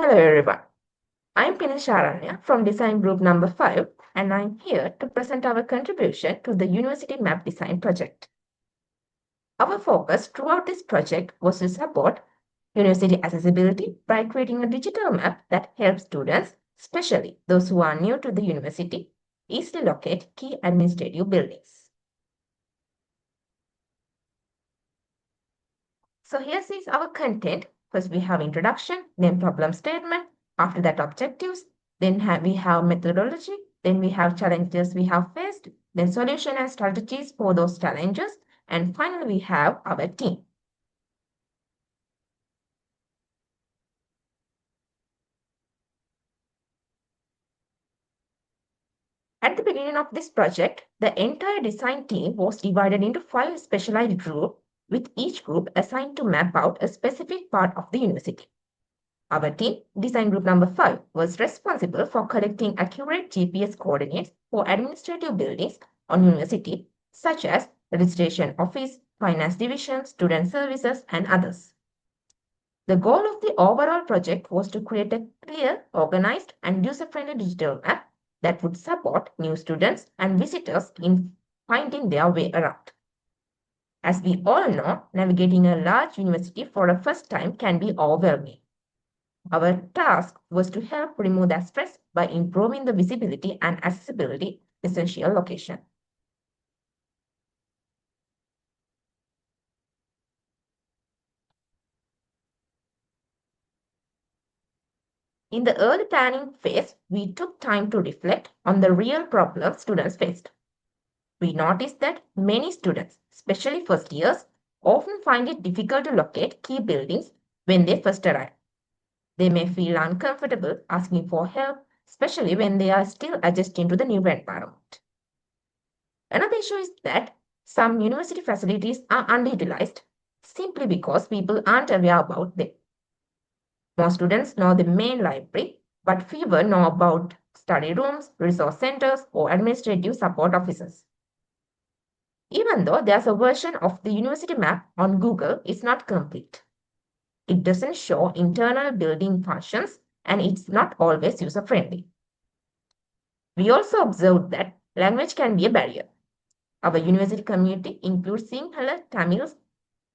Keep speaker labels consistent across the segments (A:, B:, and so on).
A: Hello everyone, I'm Pinisharanya from Design Group number 5 and I'm here to present our contribution to the University Map Design project. Our focus throughout this project was to support university accessibility by creating a digital map that helps students, especially those who are new to the university, easily locate key administrative buildings. So here is our content. First we have introduction, then problem statement, after that objectives, then we have methodology, then we have challenges we have faced, then solution and strategies for those challenges, and finally we have our team. At the beginning of this project, the entire design team was divided into 5 specialized groups, with each group assigned to map out a specific part of the university. Our team, Design Group number 5, was responsible for collecting accurate GPS coordinates for administrative buildings on university, such as registration office, finance division, student services, and others. The goal of the overall project was to create a clear, organized, and user-friendly digital map that would support new students and visitors in finding their way around. As we all know, navigating a large university for the first time can be overwhelming. Our task was to help remove that stress by improving the visibility and accessibility essential location. In the early planning phase, we took time to reflect on the real problems students faced. We noticed that many students, especially first years, often find it difficult to locate key buildings when they first arrive. They may feel uncomfortable asking for help, especially when they are still adjusting to the new environment. Another issue is that some university facilities are underutilized simply because people aren't aware about them. Most students know the main library, but fewer know about study rooms, resource centers, or administrative support offices. Even though there's a version of the university map on Google, it's not complete. It doesn't show internal building functions and it's not always user friendly. We also observed that language can be a barrier. Our university community includes Sinhala, Tamils,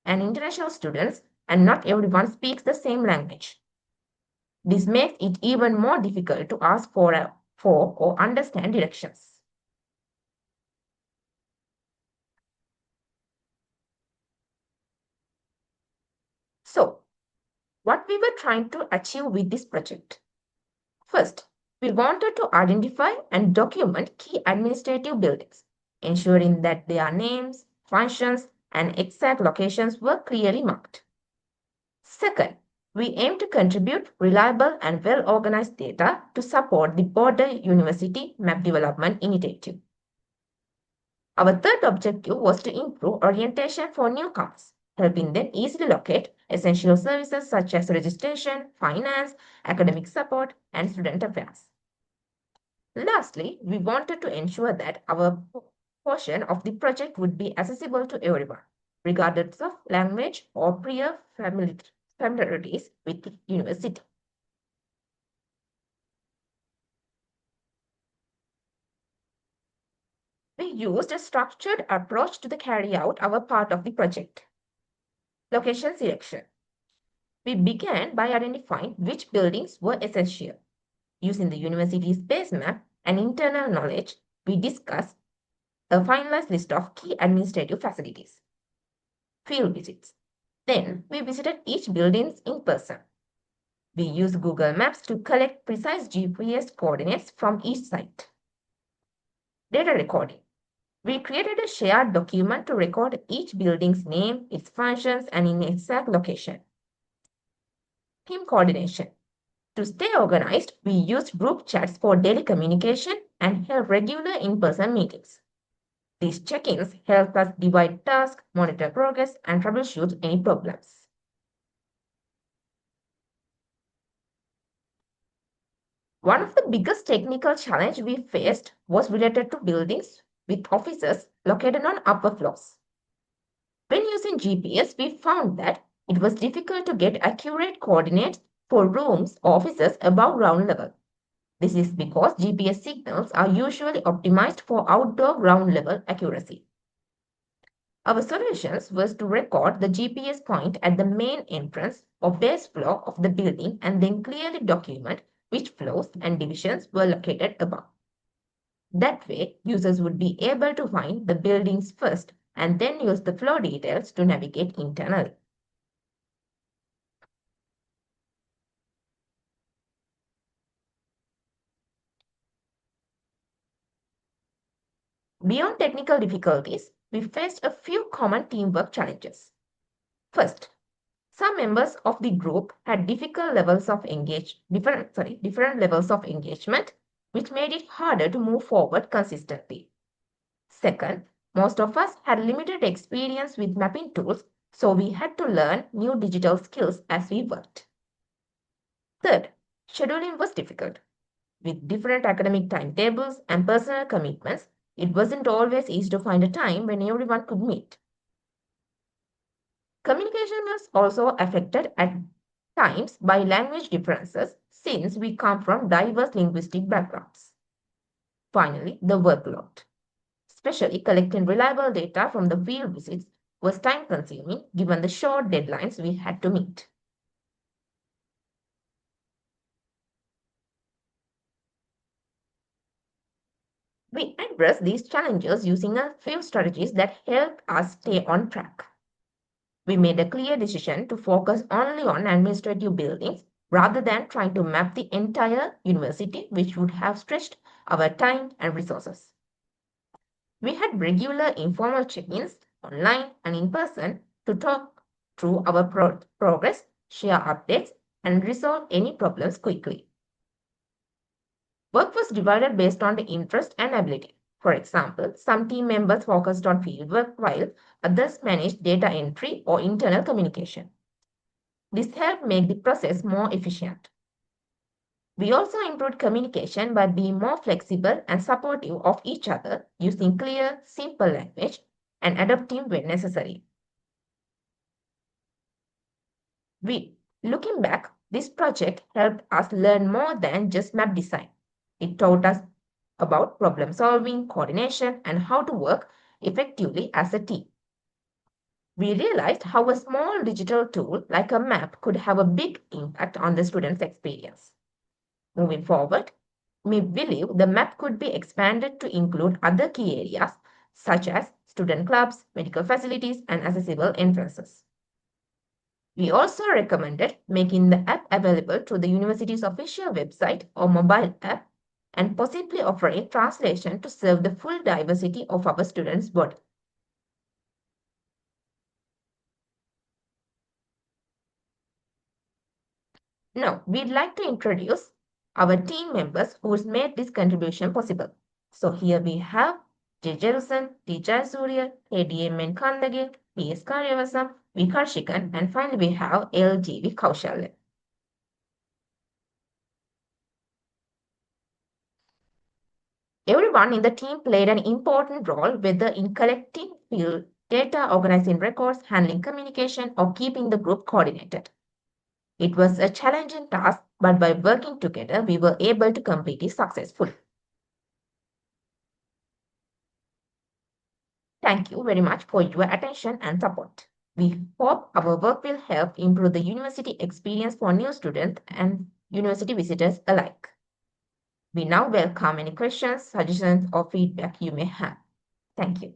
A: and international students, and not everyone speaks the same language. This makes it even more difficult to ask for or understand directions. So, what we were trying to achieve with this project? First, we wanted to identify and document key administrative buildings, ensuring that their names, functions, and exact locations were clearly marked. Second, we aim to contribute reliable and well-organized data to support the broader university map development initiative. Our third objective was to improve orientation for newcomers, helping them easily locate essential services such as registration, finance, academic support, and student affairs. Lastly, we wanted to ensure that our portion of the project would be accessible to everyone, regardless of language or prior familiarities with the university. We used a structured approach to carry out our part of the project. Location selection. We began by identifying which buildings were essential. Using the university's base map and internal knowledge, we discussed a finalized list of key administrative facilities. Field visits. Then we visited each building in person. We used Google Maps to collect precise GPS coordinates from each site. Data recording. We created a shared document to record each building's name, its functions, and in exact location. Team coordination. To stay organized, we used group chats for daily communication and held regular in-person meetings. These check-ins help us divide tasks, monitor progress, and troubleshoot any problems. One of the biggest technical challenges we faced was related to buildings with offices located on upper floors. When using GPS, we found that it was difficult to get accurate coordinates for rooms, offices above ground level. This is because GPS signals are usually optimized for outdoor ground level accuracy. Our solutions was to record the GPS point at the main entrance or base floor of the building and then clearly document which floors and divisions were located above. That way, users would be able to find the buildings first and then use the floor details to navigate internally. Beyond technical difficulties, we faced a few common teamwork challenges. First, some members of the group had different levels of engagement, which made it harder to move forward consistently. Second, most of us had limited experience with mapping tools, so we had to learn new digital skills as we worked. Third, scheduling was difficult. With different academic timetables and personal commitments, it wasn't always easy to find a time when everyone could meet. Communication was also affected at times by language differences since we come from diverse linguistic backgrounds. Finally, the workload, especially collecting reliable data from the field visits, was time consuming given the short deadlines we had to meet. We addressed these challenges using a few strategies that helped us stay on track. We made a clear decision to focus only on administrative buildings rather than trying to map the entire university, which would have stretched our time and resources. We had regular informal check-ins online and in person to talk through our progress, share updates, and resolve any problems quickly. Work was divided based on the interest and ability. For example, some team members focused on fieldwork while others managed data entry or internal communication. This helped make the process more efficient. We also improved communication by being more flexible and supportive of each other, using clear, simple language and adapting when necessary. Looking back, this project helped us learn more than just map design. It taught us about problem solving, coordination, and how to work effectively as a team. We realized how a small digital tool like a map could have a big impact on the student's experience. Moving forward, we believe the map could be expanded to include other key areas such as student clubs, medical facilities, and accessible entrances. We also recommended making the app available through the university's official website or mobile app and possibly offering translation to serve the full diversity of our students' body. Now, we'd like to introduce our team members who's made this contribution possible. So here we have J. Jerusan, T. Jayasuriya, ADMN Kandagil, P.S. Karyavasam, V. Karshikan, and finally we have LGV Kaushalya. Everyone in the team played an important role, whether in collecting field data, organizing records, handling communication, or keeping the group coordinated. It was a challenging task, but by working together, we were able to complete it successfully. Thank you very much for your attention and support. We hope our work will help improve the university experience for new students and university visitors alike. We now welcome any questions, suggestions, or feedback you may have. Thank you.